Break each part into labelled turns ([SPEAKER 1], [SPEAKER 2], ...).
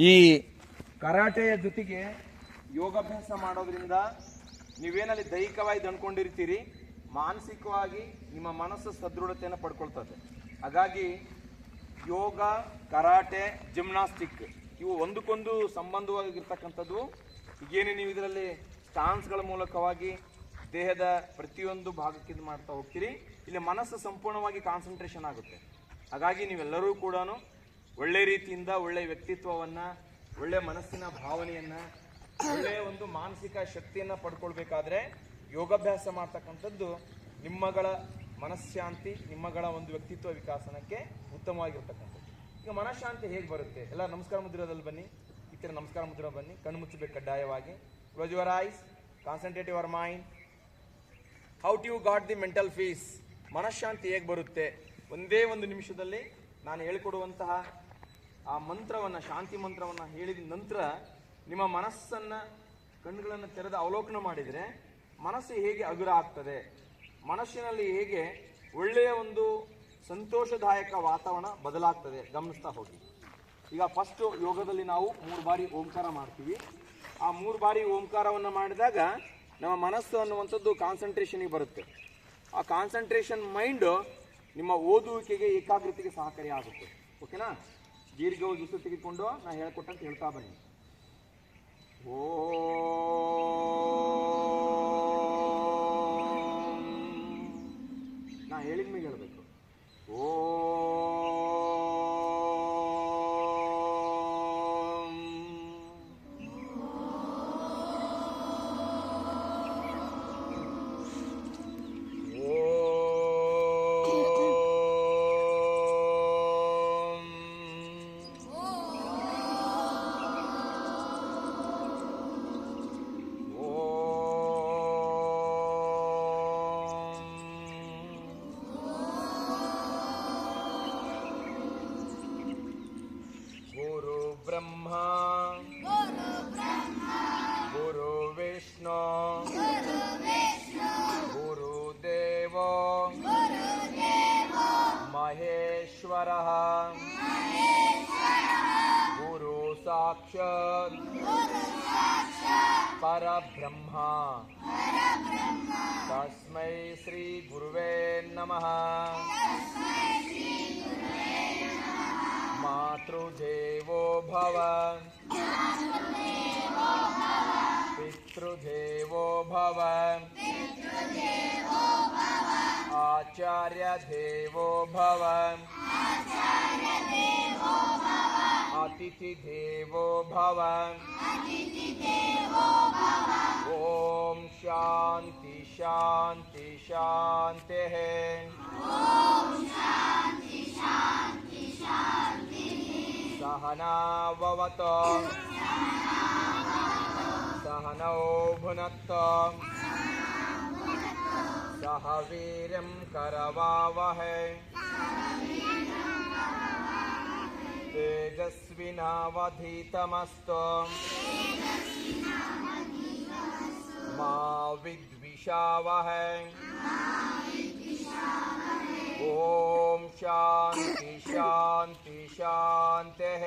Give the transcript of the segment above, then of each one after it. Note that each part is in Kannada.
[SPEAKER 1] ಈ ಕರಾಟೆಯ ಜೊತೆಗೆ ಯೋಗಾಭ್ಯಾಸ ಮಾಡೋದ್ರಿಂದ ನೀವೇನಲ್ಲಿ ದೈಹಿಕವಾಗಿ ದಣ್ಕೊಂಡಿರ್ತೀರಿ, ಮಾನಸಿಕವಾಗಿ ನಿಮ್ಮ ಮನಸ್ಸು ಸದೃಢತೆಯನ್ನು ಪಡ್ಕೊಳ್ತದೆ. ಹಾಗಾಗಿ ಯೋಗ, ಕರಾಟೆ, ಜಿಮ್ನಾಸ್ಟಿಕ್ ಇವು ಒಂದಕ್ಕೊಂದು ಸಂಬಂಧವಾಗಿರ್ತಕ್ಕಂಥದ್ದು. ಈಗೇನು ನೀವು ಇದರಲ್ಲಿ ಸ್ಟಾನ್ಸ್ಗಳ ಮೂಲಕವಾಗಿ ದೇಹದ ಪ್ರತಿಯೊಂದು ಭಾಗಕ್ಕೆ ಇದು ಮಾಡ್ತಾ ಹೋಗ್ತೀರಿ, ಇಲ್ಲಿ ಮನಸ್ಸು ಸಂಪೂರ್ಣವಾಗಿ ಕಾನ್ಸಂಟ್ರೇಷನ್ ಆಗುತ್ತೆ. ಹಾಗಾಗಿ ನೀವೆಲ್ಲರೂ ಕೂಡ ಒಳ್ಳೆ ರೀತಿಯಿಂದ ಒಳ್ಳೆಯ ವ್ಯಕ್ತಿತ್ವವನ್ನು, ಒಳ್ಳೆಯ ಮನಸ್ಸಿನ ಭಾವನೆಯನ್ನು, ಒಳ್ಳೆಯ ಒಂದು ಮಾನಸಿಕ ಶಕ್ತಿಯನ್ನು ಪಡ್ಕೊಳ್ಬೇಕಾದ್ರೆ ಯೋಗಾಭ್ಯಾಸ ಮಾಡ್ತಕ್ಕಂಥದ್ದು ನಿಮ್ಮಗಳ ಮನಃಶಾಂತಿ, ನಿಮ್ಮಗಳ ಒಂದು ವ್ಯಕ್ತಿತ್ವ ವಿಕಾಸನಕ್ಕೆ ಉತ್ತಮವಾಗಿರ್ತಕ್ಕಂಥದ್ದು. ಈಗ ಮನಃಶಾಂತಿ ಹೇಗೆ ಬರುತ್ತೆ? ಎಲ್ಲ ನಮಸ್ಕಾರ ಮುದ್ರದಲ್ಲಿ ಬನ್ನಿ, ಈ ಥರ ನಮಸ್ಕಾರ ಮುದ್ರ ಬನ್ನಿ, ಕಣ್ಣು ಮುಚ್ಚಬೇಕು ಕಡ್ಡಾಯವಾಗಿ. Close your eyes, concentrate your mind. How to you got the mental peace? ಮನಃಶಾಂತಿ ಹೇಗೆ ಬರುತ್ತೆ? ಒಂದೇ ಒಂದು ನಿಮಿಷದಲ್ಲಿ ನಾನು ಹೇಳಿಕೊಡುವಂತಹ ಆ ಮಂತ್ರವನ್ನು, ಶಾಂತಿ ಮಂತ್ರವನ್ನು ಹೇಳಿದ ನಂತರ ನಿಮ್ಮ ಮನಸ್ಸನ್ನು, ಕಣ್ಣುಗಳನ್ನು ತೆರೆದು ಅವಲೋಕನ ಮಾಡಿದರೆ ಮನಸ್ಸು ಹೇಗೆ ಹಗುರ ಆಗ್ತದೆ, ಮನಸ್ಸಿನಲ್ಲಿ ಹೇಗೆ ಒಳ್ಳೆಯ ಒಂದು ಸಂತೋಷದಾಯಕ ವಾತಾವರಣ ಬದಲಾಗ್ತದೆ ಗಮನಿಸ್ತಾ ಹೋಗಿ. ಈಗ ಫಸ್ಟ್ ಯೋಗದಲ್ಲಿ ನಾವು 3 ಬಾರಿ ಓಂಕಾರ ಮಾಡ್ತೀವಿ. ಆ 3 ಬಾರಿ ಓಂಕಾರವನ್ನು ಮಾಡಿದಾಗ ನಮ್ಮ ಮನಸ್ಸು ಅನ್ನುವಂಥದ್ದು ಕಾನ್ಸಂಟ್ರೇಷನಿಗೆ ಬರುತ್ತೆ. ಆ ಕಾನ್ಸಂಟ್ರೇಷನ್ ಮೈಂಡು ನಿಮ್ಮ ಓದುವಿಕೆಗೆ, ಏಕಾಗ್ರತೆಗೆ ಸಹಕಾರಿ ಆಗುತ್ತೆ. ಓಕೆನಾ? ದೀರ್ಘವಾಗಿ ಉಸಿರು ತೆಗೆದುಕೊಂಡು ನಾನು ಹೇಳ್ಕೊಟ್ಟಂತ ಹೇಳ್ತಾ ಬನ್ನಿ. ನಾ ಹೇಳಿದ ಮೇಲೆ ಹೇಳಬೇಕು. ब्रह्मा गुरु विष्णु गुरुदेव महेश्वरः गुरु साक्षात् परब्रह्मा तस्मै श्री गुरुवे नमः। मातृदेवो भव पितृदेवो भव आचार्यदेवो भव अतिथिदेवो भव। ओम शांति शांति शांतिः। सहना भवतु सहनौ भुनक्तु सह वीर्यं करवावहै तेजस्विनावधीतमस्तु मा विद्विषावहै। ओम शांति शांति शांतिः।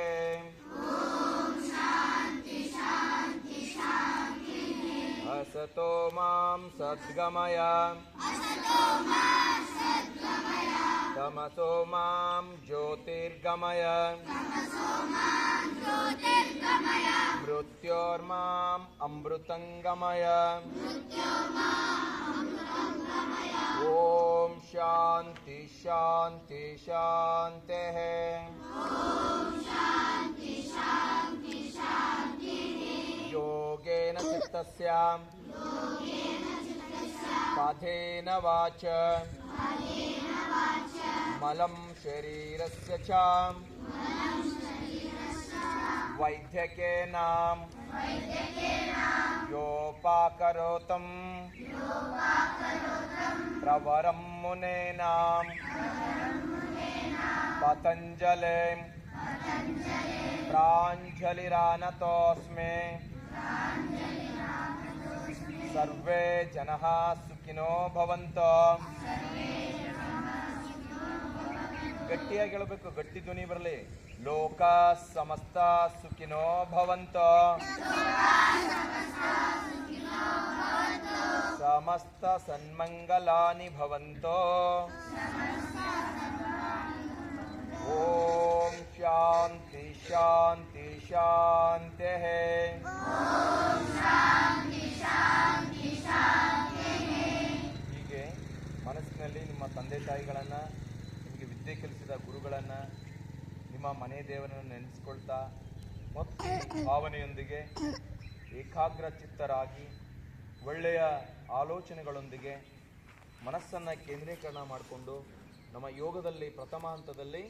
[SPEAKER 1] असतो मां सद्गमय तमसो मां ज्योतिर्गमय मृत्योर्माम् अमृतंगमय। ओम शांति शांति शांतिः। योगेन चित्तस्य पथेन वाच मलं शरीरस्य च वैद्यकेन योपाकरोतं प्रवरं मुनेन पतञ्जलिं प्राञ्जलिरानतोऽस्मि। सर्वे जनाः सुखिनो भवन्तु। ಗಟ್ಟಿಯಾಗಿ ಹೇಳಬೇಕು, ಗಟ್ಟಿ ಧ್ವನಿ ಬರಲಿ. ಲೋಕ ಸಮಸ್ತ ಸುಖಿನೋ ಭವಂತ, ಸಮಸ್ತ ಸನ್ಮಂಗಲಾನಿ ಭವಂತೋ. ಓಂ ಶಾಂತಿ ಶಾಂತಿ ಶಾಂತಿ. ಹೀಗೆ ಮನಸ್ಸಿನಲ್ಲಿ ನಿಮ್ಮ ತಂದೆ ತಾಯಿಗಳನ್ನು, ನಿಮಗೆ ವಿದ್ಯೆ ಕಲಿಸಿದ ಗುರುಗಳನ್ನು, ನಿಮ್ಮ ಮನೆ ದೇವರನ್ನು ನೆನೆಸ್ಕೊಳ್ತಾ ಮತ್ತು ಭಾವನೆಯೊಂದಿಗೆ ಏಕಾಗ್ರ ಚಿತ್ತರಾಗಿ ಒಳ್ಳೆಯ ಆಲೋಚನೆಗಳೊಂದಿಗೆ ಮನಸ್ಸನ್ನು ಕೇಂದ್ರೀಕರಣ ಮಾಡಿಕೊಂಡು ನಮ್ಮ ಯೋಗದಲ್ಲಿ ಪ್ರಥಮ ಹಂತದಲ್ಲಿ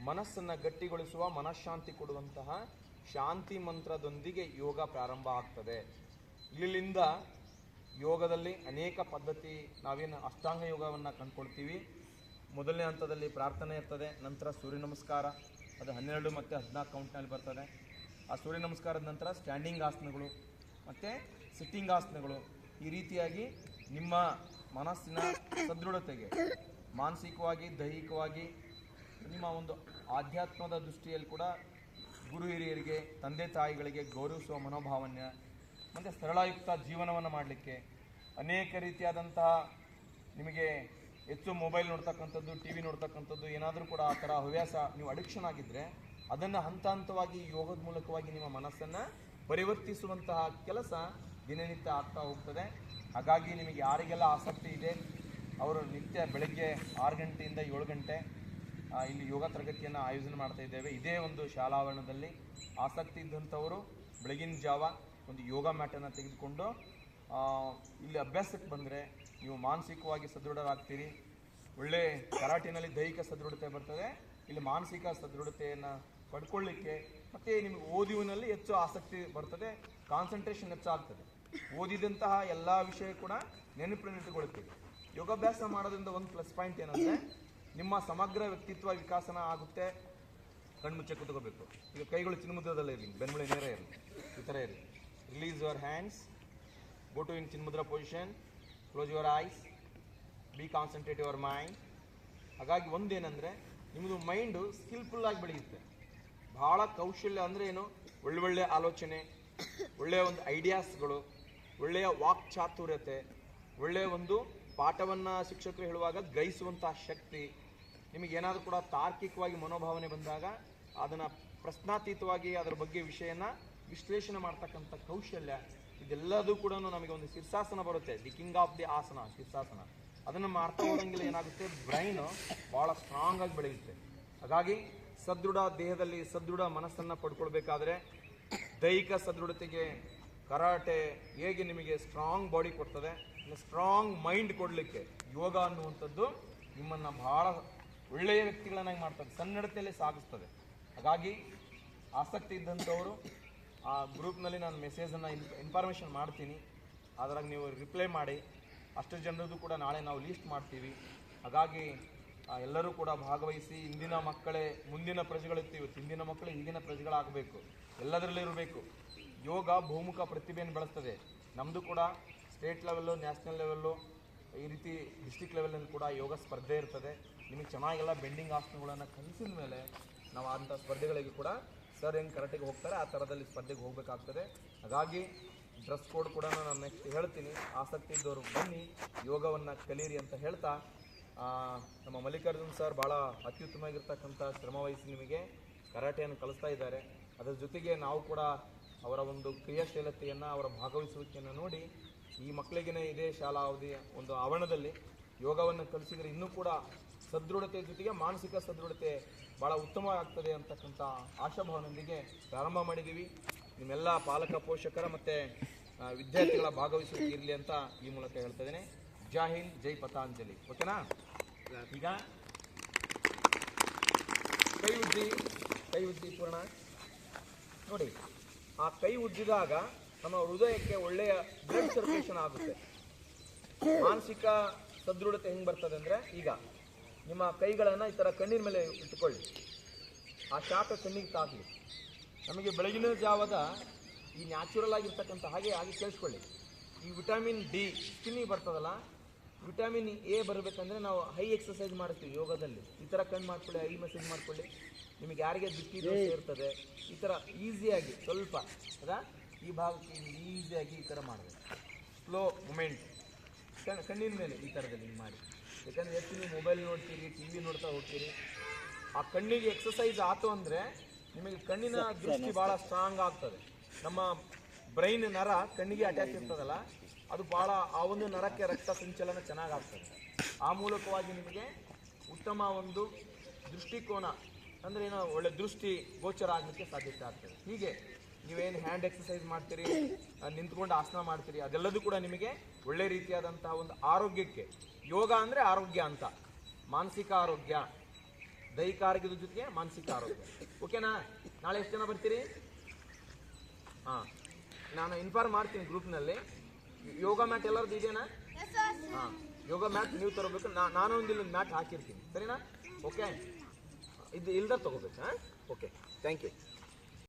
[SPEAKER 1] ಮನಸ್ಸನ್ನು ಗಟ್ಟಿಗೊಳಿಸುವ, ಮನಃಶಾಂತಿ ಕೊಡುವಂತಹ ಶಾಂತಿ ಮಂತ್ರದೊಂದಿಗೆ ಯೋಗ ಪ್ರಾರಂಭ ಆಗ್ತದೆ. ಇಲ್ಲಿಂದ ಯೋಗದಲ್ಲಿ ಅನೇಕ ಪದ್ಧತಿ, ನಾವೇನು ಅಷ್ಟಾಂಗ ಯೋಗವನ್ನು ಕಂಡುಕೊಳ್ತೀವಿ. ಮೊದಲನೇ ಹಂತದಲ್ಲಿ ಪ್ರಾರ್ಥನೆ ಇರ್ತದೆ, ನಂತರ ಸೂರ್ಯ ನಮಸ್ಕಾರ, ಅದು 12 ಮತ್ತು 14 ಕೌಂಟ್ನಲ್ಲಿ ಬರ್ತದೆ. ಆ ಸೂರ್ಯ ನಮಸ್ಕಾರದ ನಂತರ ಸ್ಟ್ಯಾಂಡಿಂಗ್ ಆಸನಗಳು ಮತ್ತು ಸಿಟ್ಟಿಂಗ್ ಆಸನಗಳು. ಈ ರೀತಿಯಾಗಿ ನಿಮ್ಮ ಮನಸ್ಸಿನ ಸದೃಢತೆಗೆ, ಮಾನಸಿಕವಾಗಿ, ದೈಹಿಕವಾಗಿ, ನಿಮ್ಮ ಒಂದು ಆಧ್ಯಾತ್ಮದ ದೃಷ್ಟಿಯಲ್ಲಿ ಕೂಡ ಗುರು ಹಿರಿಯರಿಗೆ, ತಂದೆ ತಾಯಿಗಳಿಗೆ ಗೌರವಿಸುವ ಮನೋಭಾವನೆ ಮತ್ತು ಸರಳಯುಕ್ತ ಜೀವನವನ್ನು ಮಾಡಲಿಕ್ಕೆ ಅನೇಕ ರೀತಿಯಾದಂತಹ, ನಿಮಗೆ ಹೆಚ್ಚು ಮೊಬೈಲ್ ನೋಡ್ತಕ್ಕಂಥದ್ದು, ಟಿ ವಿ ನೋಡ್ತಕ್ಕಂಥದ್ದು ಏನಾದರೂ ಕೂಡ ಆ ಥರ ಹವ್ಯಾಸ ನೀವು ಅಡಿಕ್ಷನ್ ಆಗಿದ್ದರೆ ಅದನ್ನು ಹಂತ ಹಂತವಾಗಿ ಯೋಗದ ಮೂಲಕವಾಗಿ ನಿಮ್ಮ ಮನಸ್ಸನ್ನು ಪರಿವರ್ತಿಸುವಂತಹ ಕೆಲಸ ದಿನನಿತ್ಯ ಆಗ್ತಾ ಹೋಗ್ತದೆ. ಹಾಗಾಗಿ ನಿಮಗೆ ಯಾರಿಗೆಲ್ಲ ಆಸಕ್ತಿ ಇದೆ ಅವರು ನಿತ್ಯ ಬೆಳಗ್ಗೆ 6 ಗಂಟೆಯಿಂದ 7 ಗಂಟೆ ಇಲ್ಲಿ ಯೋಗ ತರಗತಿಯನ್ನು ಆಯೋಜನೆ ಮಾಡ್ತಾ ಇದ್ದೇವೆ. ಇದೇ ಒಂದು ಶಾಲಾವರಣದಲ್ಲಿ ಆಸಕ್ತಿ ಇದ್ದಂಥವರು ಬೆಳಗಿನ ಜಾವ ಒಂದು ಯೋಗ ಮ್ಯಾಟನ್ನು ತೆಗೆದುಕೊಂಡು ಇಲ್ಲಿ ಅಭ್ಯಾಸಕ್ಕೆ ಬಂದರೆ ನೀವು ಮಾನಸಿಕವಾಗಿ ಸದೃಢರಾಗ್ತೀರಿ. ಒಳ್ಳೆ ಕರಾಟಿನಲ್ಲಿ ದೈಹಿಕ ಸದೃಢತೆ ಬರ್ತದೆ, ಇಲ್ಲಿ ಮಾನಸಿಕ ಸದೃಢತೆಯನ್ನು ಪಡ್ಕೊಳ್ಳಿಕ್ಕೆ ಮತ್ತು ನಿಮಗೆ ಓದುವಿನಲ್ಲಿ ಹೆಚ್ಚು ಆಸಕ್ತಿ ಬರ್ತದೆ, ಕಾನ್ಸಂಟ್ರೇಷನ್ ಹೆಚ್ಚಾಗ್ತದೆ. ಓದಿದಂತಹ ಎಲ್ಲ ವಿಷಯ ಕೂಡ ನೆನಪಿನಲ್ಲಿಟ್ಟುಕೊಳ್ಳುತ್ತೀವಿ. ಯೋಗಾಭ್ಯಾಸ ಮಾಡೋದ್ರಿಂದ ಒಂದು ಪ್ಲಸ್ ಪಾಯಿಂಟ್ ಏನಂದರೆ ನಿಮ್ಮ ಸಮಗ್ರ ವ್ಯಕ್ತಿತ್ವ ವಿಕಾಸನ ಆಗುತ್ತೆ. ಕಣ್ಮುಚ್ಚೆ ಕೂತ್ಕೋಬೇಕು. ಈಗ ಕೈಗಳು ಚಿನ್ಮುದ್ರದಲ್ಲೇ ಇರಲಿ, ಬೆನ್ನುಮೂಳೆ ನೇರ ಇರಲಿ, ಈ ಥರ ಇರಲಿ. Release your hands, go to in chinmudra position, close your eyes, be concentrate your mind. ಹಾಗಾಗಿ ಒಂದೇನೆಂದರೆ ನಿಮ್ಮದು ಮೈಂಡು ಸ್ಕಿಲ್ಫುಲ್ಲಾಗಿ ಬೆಳೆಯುತ್ತೆ. ಭಾಳ ಕೌಶಲ್ಯ ಅಂದರೆ ಏನು, ಒಳ್ಳೊಳ್ಳೆ ಆಲೋಚನೆ, ಒಳ್ಳೆಯ ಒಂದು ಐಡಿಯಾಸ್ಗಳು, ಒಳ್ಳೆಯ ವಾಕ್ ಚಾತುರ್ಯತೆ, ಒಳ್ಳೆಯ ಒಂದು ಪಾಠವನ್ನು ಶಿಕ್ಷಕರು ಹೇಳುವಾಗ ಗ್ರಹಿಸುವಂತಹ ಶಕ್ತಿ, ನಿಮಗೇನಾದರೂ ಕೂಡ ತಾರ್ಕಿಕವಾಗಿ ಮನೋಭಾವನೆ ಬಂದಾಗ ಅದನ್ನು ಪ್ರಶ್ನಾತೀತವಾಗಿ ಅದರ ಬಗ್ಗೆ ವಿಷಯನ ವಿಶ್ಲೇಷಣೆ ಮಾಡ್ತಕ್ಕಂಥ ಕೌಶಲ್ಯ, ಇದೆಲ್ಲದೂ ಕೂಡ ನಮಗೆ ಒಂದು ಶೀರ್ಷಾಸನ ಬರುತ್ತೆ. ದಿ ಕಿಂಗ್ ಆಫ್ ದಿ ಆಸನ, ಶೀರ್ಷಾಸನ. ಅದನ್ನು ಮಾಡ್ತಾ ಹೋದಂಗೆಲ್ಲ ಏನಾಗುತ್ತೆ, ಬ್ರೈನು ಭಾಳ ಸ್ಟ್ರಾಂಗ್ ಆಗಿ ಬೆಳೆಯುತ್ತೆ. ಹಾಗಾಗಿ ಸದೃಢ ದೇಹದಲ್ಲಿ ಸದೃಢ ಮನಸ್ಸನ್ನು ಪಡ್ಕೊಳ್ಬೇಕಾದ್ರೆ ದೈಹಿಕ ಸದೃಢತೆಗೆ ಕರಾಟೆ ಹೇಗೆ ನಿಮಗೆ ಸ್ಟ್ರಾಂಗ್ ಬಾಡಿ ಕೊಡ್ತದೆ, ಸ್ಟ್ರಾಂಗ್ ಮೈಂಡ್ ಕೊಡಲಿಕ್ಕೆ ಯೋಗ ಅನ್ನುವಂಥದ್ದು ನಿಮ್ಮನ್ನು ಬಹಳ ಒಳ್ಳೆಯ ವ್ಯಕ್ತಿಗಳನ್ನಾಗಿ ಮಾಡ್ತದೆ, ಸನ್ನಡತೆಯಲ್ಲಿ ಸಾಗಿಸ್ತದೆ. ಹಾಗಾಗಿ ಆಸಕ್ತಿ ಇದ್ದಂಥವರು ಆ ಗ್ರೂಪ್ನಲ್ಲಿ ನಾನು ಮೆಸೇಜನ್ನು ಇನ್ಫಾರ್ಮೇಷನ್ ಮಾಡ್ತೀನಿ, ಅದ್ರಾಗ ನೀವು ರಿಪ್ಲೈ ಮಾಡಿ. ಅಷ್ಟು ಜನರದ್ದು ಕೂಡ ನಾಳೆ ನಾವು ಲೀಸ್ಟ್ ಮಾಡ್ತೀವಿ. ಹಾಗಾಗಿ ಎಲ್ಲರೂ ಕೂಡ ಭಾಗವಹಿಸಿ. ಇಂದಿನ ಮಕ್ಕಳೇ ಮುಂದಿನ ಪ್ರಜೆಗಳಿರ್ತೀವಿ, ಹಿಂದಿನ ಮಕ್ಕಳು ಈಗಿನ ಪ್ರಜೆಗಳಾಗಬೇಕು, ಎಲ್ಲದರಲ್ಲೂ ಇರಬೇಕು. ಯೋಗ ಬಹುಮುಖ ಪ್ರತಿಭೆಯನ್ನು ಬೆಳೆಸ್ತದೆ. ನಮ್ಮದು ಕೂಡ ಸ್ಟೇಟ್ ಲೆವೆಲ್ಲು, ನ್ಯಾಷನಲ್ ಲೆವೆಲ್ಲು, ಈ ರೀತಿ ಡಿಸ್ಟ್ರಿಕ್ಟ್ ಲೆವೆಲಲ್ಲಿ ಕೂಡ ಯೋಗ ಸ್ಪರ್ಧೆ ಇರ್ತದೆ. ನಿಮಗೆ ಚೆನ್ನಾಗೆಲ್ಲ ಬೆಂಡಿಂಗ್ ಆಸನಗಳನ್ನು ಕಲಿಸಿದ ಮೇಲೆ ನಾವು ಅಂಥ ಸ್ಪರ್ಧೆಗಳಿಗೆ ಕೂಡ ಸರ್ ಹೆಂಗೆ ಕರಾಟೆಗೆ ಹೋಗ್ತಾರೆ ಆ ಥರದಲ್ಲಿ ಸ್ಪರ್ಧೆಗೆ ಹೋಗಬೇಕಾಗ್ತದೆ. ಹಾಗಾಗಿ ಡ್ರೆಸ್ ಕೋಡ್ ಕೂಡ ನಾನು ನೆಕ್ಸ್ಟ್ ಹೇಳ್ತೀನಿ. ಆಸಕ್ತಿ ಇದ್ದವರು ಬನ್ನಿ, ಯೋಗವನ್ನು ಕಲೀರಿ ಅಂತ ಹೇಳ್ತಾ, ನಮ್ಮ ಮಲ್ಲಿಕಾರ್ಜುನ್ ಸರ್ ಭಾಳ ಅತ್ಯುತ್ತಮವಾಗಿರ್ತಕ್ಕಂಥ ಶ್ರಮವಹಿಸಿ ನಿಮಗೆ ಕರಾಟೆಯನ್ನು ಕಲಿಸ್ತಾ ಇದ್ದಾರೆ. ಅದರ ಜೊತೆಗೆ ನಾವು ಕೂಡ ಅವರ ಒಂದು ಕ್ರಿಯಾಶೀಲತೆಯನ್ನು, ಅವರ ಭಾಗವಹಿಸುವಿಕೆಯನ್ನು ನೋಡಿ ಈ ಮಕ್ಕಳಿಗೆ ಇದೇ ಶಾಲಾ ಅವಧಿಯ ಒಂದು ಆವರಣದಲ್ಲಿ ಯೋಗವನ್ನು ಕಲಿಸಿದರೆ ಇನ್ನೂ ಕೂಡ ಸದೃಢತೆ ಜೊತೆಗೆ ಮಾನಸಿಕ ಸದೃಢತೆ ಭಾಳ ಉತ್ತಮವಾಗ್ತದೆ ಅಂತಕ್ಕಂಥ ಆಶಾಭಾವನೊಂದಿಗೆ ಪ್ರಾರಂಭ ಮಾಡಿದ್ದೀವಿ. ನಿಮ್ಮೆಲ್ಲ ಪಾಲಕ ಪೋಷಕರ ಮತ್ತು ವಿದ್ಯಾರ್ಥಿಗಳ ಭಾಗವಹಿಸುವಿಕೆ ಇರಲಿ ಅಂತ ಈ ಮೂಲಕ ಹೇಳ್ತಾ ಇದ್ದೇನೆ. ಜೈ ಹಿಂದ್, ಜೈ ಪತಾಂಜಲಿ. ಓಕೆನಾ? ಈಗ ಕೈ ಉಜ್ಜಿ ಪೂರ್ಣ ನೋಡಿ. ಆ ಕೈ ಉಜ್ಜಿದಾಗ ನಮ್ಮ ಹೃದಯಕ್ಕೆ ಒಳ್ಳೆಯ ಬ್ಲಡ್ ಸರ್ಕ್ಯುಲೇಷನ್ ಆಗುತ್ತೆ. ಮಾನಸಿಕ ಸದೃಢತೆ ಹೆಂಗೆ ಬರ್ತದೆ ಅಂದರೆ, ಈಗ ನಿಮ್ಮ ಕೈಗಳನ್ನು ಈ ಥರ ಕಣ್ಣಿನ ಮೇಲೆ ಇಟ್ಟುಕೊಳ್ಳಿ, ಆ ಶಾಖ ಕಣ್ಣಿಗೆ ತಾಗಲಿ. ನಮಗೆ ಬೆಳಗಿನ ಜಾವದ ಈ ನ್ಯಾಚುರಲ್ ಆಗಿರ್ತಕ್ಕಂಥ ಹಾಗೆ ಕೇಳಿಸ್ಕೊಳ್ಳಿ. ಈ ವಿಟಮಿನ್ ಡಿ ಸ್ಕಿನ್ನಿಗೆ ಬರ್ತದಲ್ಲ, ವಿಟಮಿನ್ ಎ ಬರಬೇಕಂದ್ರೆ ನಾವು ಹೈ ಎಕ್ಸಸೈಸ್ ಮಾಡ್ತೀವಿ ಯೋಗದಲ್ಲಿ. ಈ ಥರ ಕಣ್ಣು ಮಾಡ್ಕೊಳ್ಳಿ, ಐ ಮಸಾಜ್ ಮಾಡ್ಕೊಳ್ಳಿ. ನಿಮಗೆ ಯಾರಿಗೆ ದೃಷ್ಟಿ ದೋಷ ಇರ್ತದೆ ಈ ಥರ ಈಸಿಯಾಗಿ ಸ್ವಲ್ಪ ಅದಾ ಈ ಭಾಗಕ್ಕೆ ಈಸಿಯಾಗಿ ಈ ಥರ ಮಾಡಬೇಕು. ಸ್ಲೋ ಮೂಮೆಂಟ್ ಕಣ್ಣಿನ ಮೇಲೆ ಈ ಥರದಲ್ಲಿ ನೀವು ಮಾಡಿ. ಯಾಕಂದರೆ ಎಷ್ಟು ನೀವು ಮೊಬೈಲ್ ನೋಡ್ತೀರಿ, ಟಿ ವಿ ನೋಡ್ತಾ ಹೋಗ್ತೀರಿ, ಆ ಕಣ್ಣಿಗೆ ಎಕ್ಸಸೈಸ್ ಆಯ್ತು ಅಂದರೆ ನಿಮಗೆ ಕಣ್ಣಿನ ದೃಷ್ಟಿ ಭಾಳ ಸ್ಟ್ರಾಂಗ್ ಆಗ್ತದೆ. ನಮ್ಮ ಬ್ರೈನ್ ನರ ಕಣ್ಣಿಗೆ ಅಟ್ಯಾಚ್ ಇರ್ತದಲ್ಲ, ಅದು ಭಾಳ ಆ ಒಂದು ನರಕ್ಕೆ ರಕ್ತ ಸಂಚಲನ ಚೆನ್ನಾಗಾಗ್ತದೆ. ಆ ಮೂಲಕವಾಗಿ ನಿಮಗೆ ಉತ್ತಮ ಒಂದು ದೃಷ್ಟಿಕೋನ ಅಂದರೆ ಏನೋ ಒಳ್ಳೆ ದೃಷ್ಟಿ ಗೋಚರ ಆಗಲಿಕ್ಕೆ ಸಾಧ್ಯತೆ ಆಗ್ತದೆ. ಹೀಗೆ ನೀವೇನು ಹ್ಯಾಂಡ್ ಎಕ್ಸಸೈಸ್ ಮಾಡ್ತೀರಿ, ನಿಂತ್ಕೊಂಡು ಆಸನ ಮಾಡ್ತೀರಿ, ಅದೆಲ್ಲದೂ ಕೂಡ ನಿಮಗೆ ಒಳ್ಳೆ ರೀತಿಯಾದಂತಹ ಒಂದು ಆರೋಗ್ಯಕ್ಕೆ. ಯೋಗ ಅಂದರೆ ಆರೋಗ್ಯ ಅಂತ, ಮಾನಸಿಕ ಆರೋಗ್ಯ, ದೈಹಿಕ ಆರೋಗ್ಯದ ಜೊತೆಗೆ ಮಾನಸಿಕ ಆರೋಗ್ಯ. ಓಕೆನಾ? ನಾಳೆ ಎಷ್ಟು ಜನ ಬರ್ತೀರಿ? ಹಾಂ, ನಾನು ಇನ್ಫಾರ್ಮ್ ಮಾಡ್ತೀನಿ ಗ್ರೂಪ್ನಲ್ಲಿ. ಯೋಗ ಮ್ಯಾಟ್ ಎಲ್ಲರದ್ದು ಇದೆಯಾ? ಹಾಂ, ಯೋಗ ಮ್ಯಾಟ್ ನೀವು ತರಬೇಕು. ನಾನು ಒಂದು ಇಲ್ಲೊಂದು ಮ್ಯಾಟ್ ಹಾಕಿರ್ತೀನಿ, ಸರಿನಾ? ಓಕೆ, ಇದು ಇಲ್ದ ತಗೋಬೇಕು. ಹಾಂ, ಓಕೆ, ಥ್ಯಾಂಕ್ ಯು.